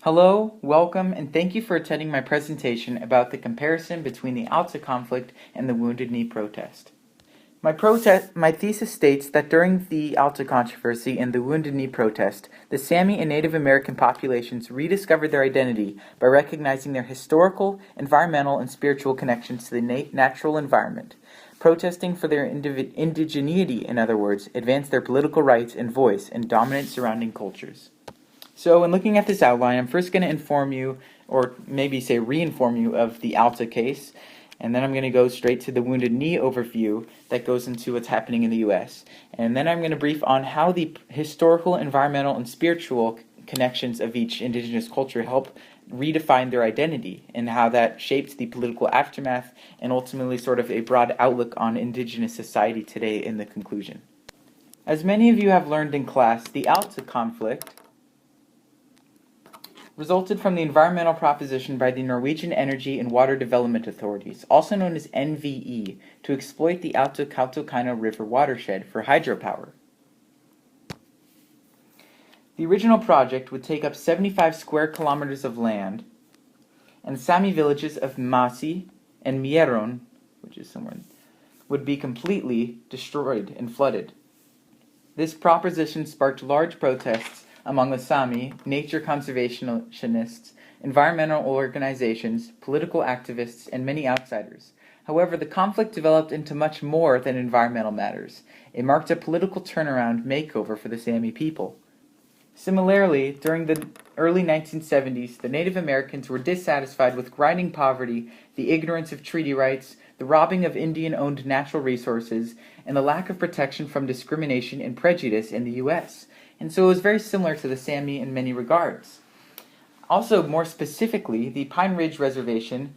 Hello, welcome, and thank you for attending my presentation about the comparison between the Alta conflict and the Wounded Knee protest. My thesis states that during the Alta controversy and the Wounded Knee protest, the Sami and Native American populations rediscovered their identity by recognizing their historical, environmental, and spiritual connections to the natural environment. Protesting for their indigeneity, in other words, advanced their political rights and voice in dominant surrounding cultures. So in looking at this outline, I'm first going to inform you, or maybe say re-inform you, of the Alta case, and then I'm going to go straight to the Wounded Knee overview that goes into what's happening in the U.S. And then I'm going to brief on how the historical, environmental, and spiritual connections of each indigenous culture help redefine their identity, and how that shaped the political aftermath, and ultimately sort of a broad outlook on indigenous society today in the conclusion. As many of you have learned in class, the Alta conflict resulted from the environmental proposition by the Norwegian Energy and Water Development Authorities, also known as NVE, to exploit the Alta-Kautokeino River watershed for hydropower. The original project would take up 75 square kilometers of land, and Sami villages of Masi and Mieron, which is somewhere, would be completely destroyed and flooded. This proposition sparked large protests among the Sami, nature conservationists, environmental organizations, political activists, and many outsiders. However, the conflict developed into much more than environmental matters. It marked a political turnaround makeover for the Sami people. Similarly, during the early 1970s, the Native Americans were dissatisfied with grinding poverty, the ignorance of treaty rights, the robbing of Indian-owned natural resources, and the lack of protection from discrimination and prejudice in the U.S., and so it was very similar to the Sami in many regards. Also, more specifically, the Pine Ridge Reservation,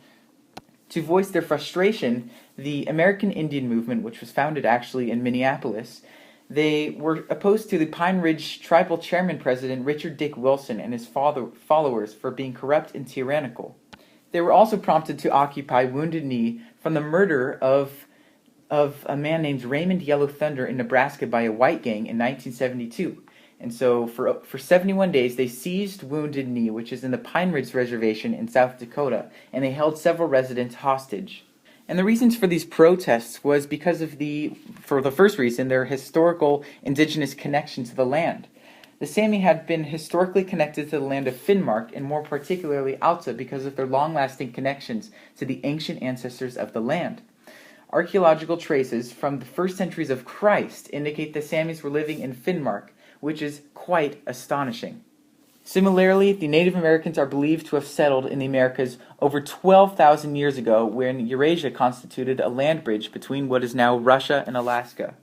to voice their frustration, the American Indian movement, which was founded actually in Minneapolis, they were opposed to the Pine Ridge Tribal Chairman President Richard Dick Wilson and his followers for being corrupt and tyrannical. They were also prompted to occupy Wounded Knee from the murder of a man named Raymond Yellow Thunder in Nebraska by a white gang in 1972. And so for 71 days, they seized Wounded Knee, which is in the Pine Ridge Reservation in South Dakota, and they held several residents hostage. And the reasons for these protests was because of for the first reason, their historical indigenous connection to the land. The Sami had been historically connected to the land of Finnmark, and more particularly Alta, because of their long-lasting connections to the ancient ancestors of the land. Archaeological traces from the first centuries of Christ indicate the Samis were living in Finnmark, which is quite astonishing. Similarly, the Native Americans are believed to have settled in the Americas over 12,000 years ago, when Eurasia constituted a land bridge between what is now Russia and Alaska.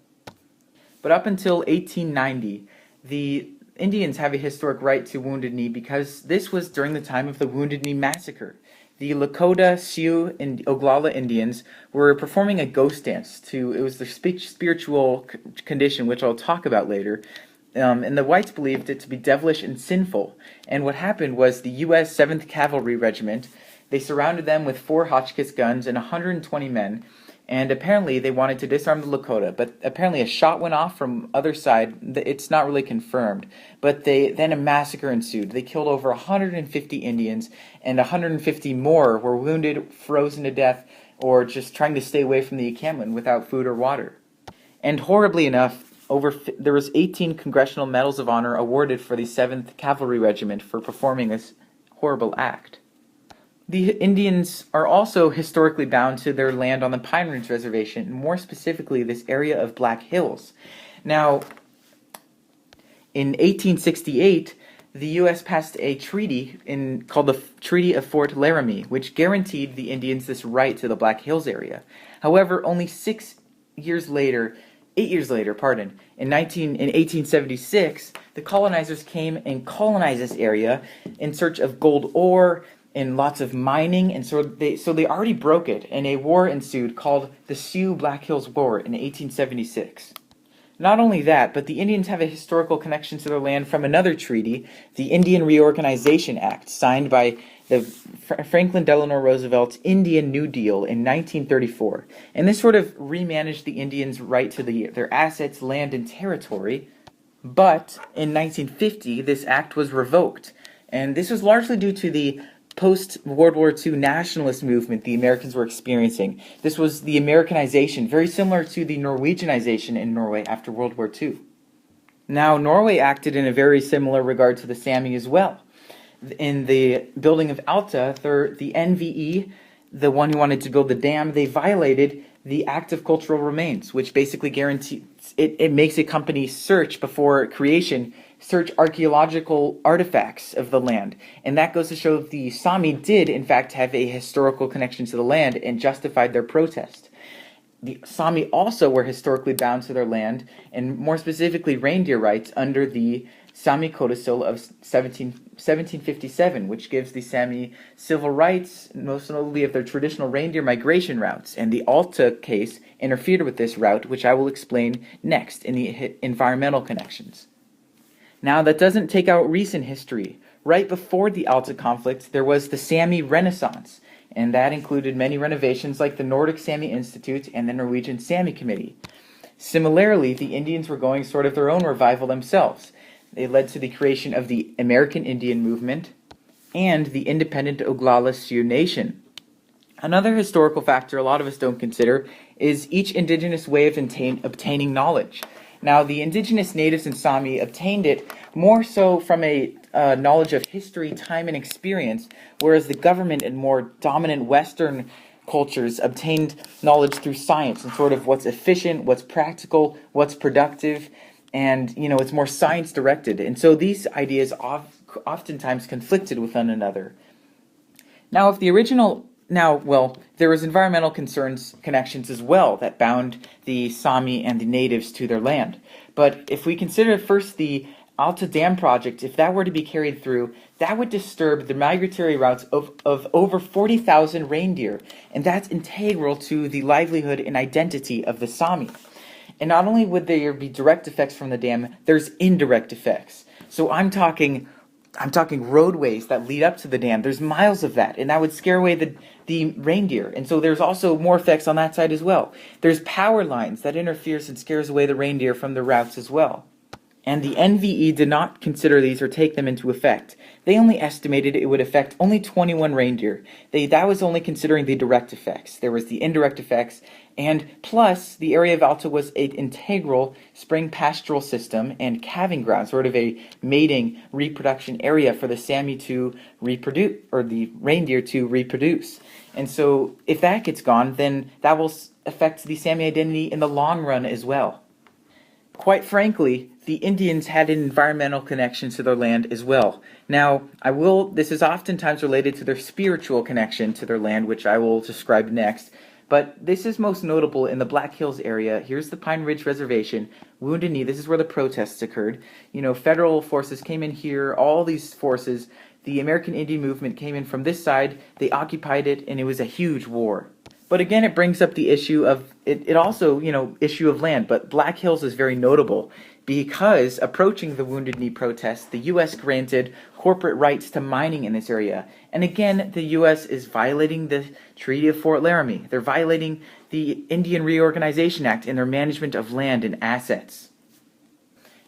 But up until 1890, the Indians have a historic right to Wounded Knee because this was during the time of the Wounded Knee Massacre. The Lakota, Sioux, and Oglala Indians were performing a ghost dance it was their spiritual condition, which I'll talk about later. And the whites believed it to be devilish and sinful. And what happened was the U.S. 7th Cavalry Regiment, they surrounded them with 4 Hotchkiss guns and 120 men, and apparently they wanted to disarm the Lakota, but apparently a shot went off from other side. It's not really confirmed, but then a massacre ensued. They killed over 150 Indians, and 150 more were wounded, frozen to death, or just trying to stay away from the encampment without food or water. And horribly enough, there was 18 Congressional Medals of Honor awarded for the 7th Cavalry Regiment for performing this horrible act. The Indians are also historically bound to their land on the Pine Ridge Reservation, more specifically this area of Black Hills. Now, in 1868, the U.S. passed a treaty called the Treaty of Fort Laramie, which guaranteed the Indians this right to the Black Hills area. However, only 8 years later, in 1876, the colonizers came and colonized this area in search of gold ore and lots of mining, and so they already broke it, and a war ensued called the Sioux Black Hills War in 1876. Not only that, but the Indians have a historical connection to their land from another treaty, the Indian Reorganization Act, signed by the Franklin Delano Roosevelt's Indian New Deal in 1934. And this sort of remanaged the Indians' right to their assets, land, and territory. But in 1950, this act was revoked, And this was largely due to the post-World War II nationalist movement the Americans were experiencing. This was the Americanization, very similar to the Norwegianization in Norway after World War II. Now, Norway acted in a very similar regard to the Sami as well. In the building of Alta, the NVE, the one who wanted to build the dam, they violated the Act of Cultural Remains, which basically guarantees, it makes a company search before creation, search archaeological artifacts of the land. And that goes to show that the Sami did, in fact, have a historical connection to the land and justified their protest. The Sami also were historically bound to their land, and more specifically reindeer rights, under the Sami Codicil of 1757, which gives the Sami civil rights, most notably of their traditional reindeer migration routes. And the Alta case interfered with this route, which I will explain next in the environmental connections. Now, that doesn't take out recent history. Right before the Alta conflict, there was the Sami Renaissance, and that included many renovations like the Nordic Sami Institute and the Norwegian Sami Committee. Similarly, the Indians were going sort of their own revival themselves. They led to the creation of the American Indian Movement and the independent Oglala Sioux Nation. Another historical factor a lot of us don't consider is each indigenous way of obtaining knowledge. Now, the indigenous natives in Sami obtained it more so from a knowledge of history, time, and experience, whereas the government and more dominant Western cultures obtained knowledge through science and sort of what's efficient, what's practical, what's productive, and, it's more science-directed. And so these ideas oftentimes conflicted with one another. Now, there was environmental connections as well that bound the Sami and the natives to their land. But if we consider first the Alta Dam project, if that were to be carried through, that would disturb the migratory routes of over 40,000 reindeer, and that's integral to the livelihood and identity of the Sami. And not only would there be direct effects from the dam, there's indirect effects. So I'm talking roadways that lead up to the dam. There's miles of that, and that would scare away the reindeer. And so there's also more effects on that side as well. There's power lines that interferes and scares away the reindeer from the routes as well. And the NVE did not consider these or take them into effect. They only estimated it would affect only 21 reindeer. That was only considering the direct effects. There was the indirect effects, and plus the area of Alta was an integral spring pastoral system and calving ground, sort of a mating reproduction area for the Sami to reproduce, or the reindeer to reproduce. And so if that gets gone, then that will affect the Sami identity in the long run as well. Quite frankly, the Indians had an environmental connection to their land as well. Now, this is oftentimes related to their spiritual connection to their land, which I will describe next. But this is most notable in the Black Hills area. Here's the Pine Ridge Reservation, Wounded Knee. This is where the protests occurred. Federal forces came in here, all these forces. The American Indian movement came in from this side. They occupied it, and it was a huge war. But again, it brings up the issue of, issue of land. But Black Hills is very notable because approaching the Wounded Knee protests, the U.S. granted corporate rights to mining in this area. And again, the U.S. is violating the Treaty of Fort Laramie. They're violating the Indian Reorganization Act in their management of land and assets.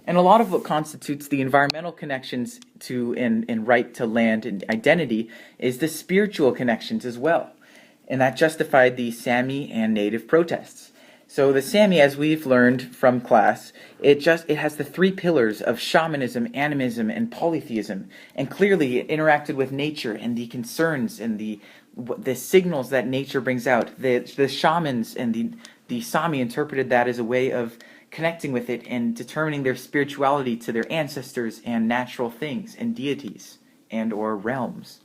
And a lot of what constitutes the environmental connections to and right to land and identity is the spiritual connections as well. And that justified the Sami and Native protests. So the Sami, as we've learned from class, it has the three pillars of shamanism, animism, and polytheism. And clearly it interacted with nature and the concerns and the signals that nature brings out. The shamans and the Sami interpreted that as a way of connecting with it and determining their spirituality to their ancestors and natural things and deities and or realms.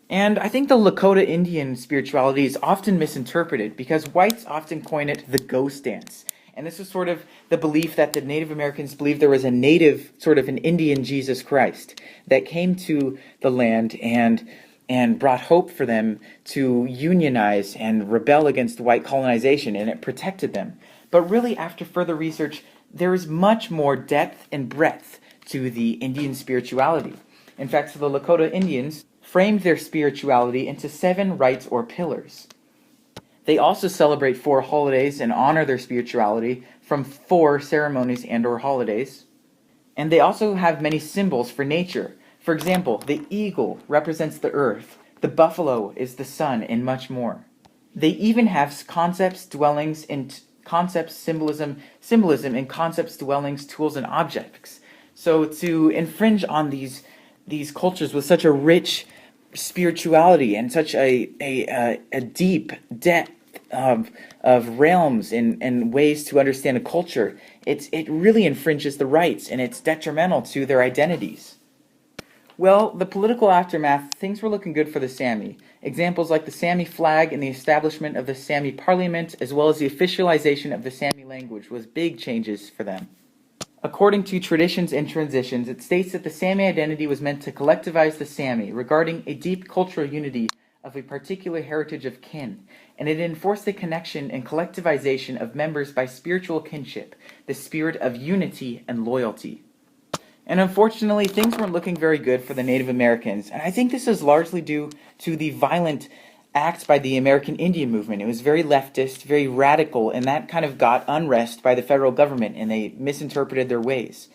And I think the Lakota Indian spirituality is often misinterpreted because whites often coin it the ghost dance. And this is sort of the belief that the Native Americans believed there was a native, sort of an Indian Jesus Christ that came to the land and brought hope for them to unionize and rebel against white colonization, and it protected them. But really, after further research, there is much more depth and breadth to the Indian spirituality. In fact, the Lakota Indians framed their spirituality into 7 rites or pillars. They also celebrate 4 holidays and honor their spirituality from 4 ceremonies and or holidays. And they also have many symbols for nature. For example, the eagle represents the earth, the buffalo is the sun, and much more. They even have concepts, dwellings, and concepts, symbolism, and concepts, dwellings, tools, and objects. So to infringe on these cultures with such a rich spirituality and such a deep depth of realms and ways to understand a culture, it really infringes the rights, and it's detrimental to their identities. Well, the political aftermath, things were looking good for the Sami. Examples like the Sami flag and the establishment of the Sami parliament, as well as the officialization of the Sami language, was big changes for them. According to Traditions and Transitions, it states that the Sami identity was meant to collectivize the Sami, regarding a deep cultural unity of a particular heritage of kin, and it enforced the connection and collectivization of members by spiritual kinship, the spirit of unity and loyalty. And unfortunately, things weren't looking very good for the Native Americans, and I think this is largely due to the violent acts by the American Indian movement. It was very leftist, very radical, and that kind of got unrest by the federal government, and they misinterpreted their ways.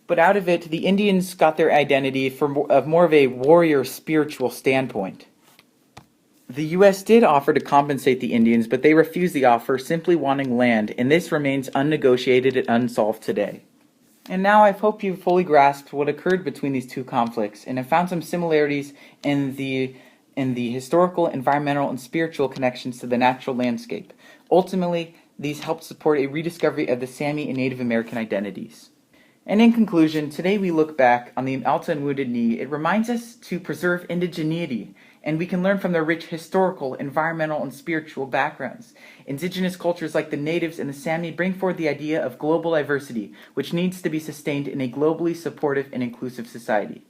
But out of it, the Indians got their identity from more of a warrior spiritual standpoint. The U.S. did offer to compensate the Indians, but they refused the offer, simply wanting land, and this remains unnegotiated and unsolved today. And now I hope you've fully grasped what occurred between these two conflicts, and have found some similarities in the historical, environmental, and spiritual connections to the natural landscape. Ultimately, these helped support a rediscovery of the Sami and Native American identities. And in conclusion, today we look back on the Alta and Wounded Knee. It reminds us to preserve indigeneity, and we can learn from their rich historical, environmental, and spiritual backgrounds. Indigenous cultures like the natives and the Sami bring forward the idea of global diversity, which needs to be sustained in a globally supportive and inclusive society.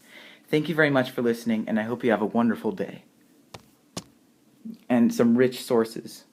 Thank you very much for listening, and I hope you have a wonderful day. And some rich sources.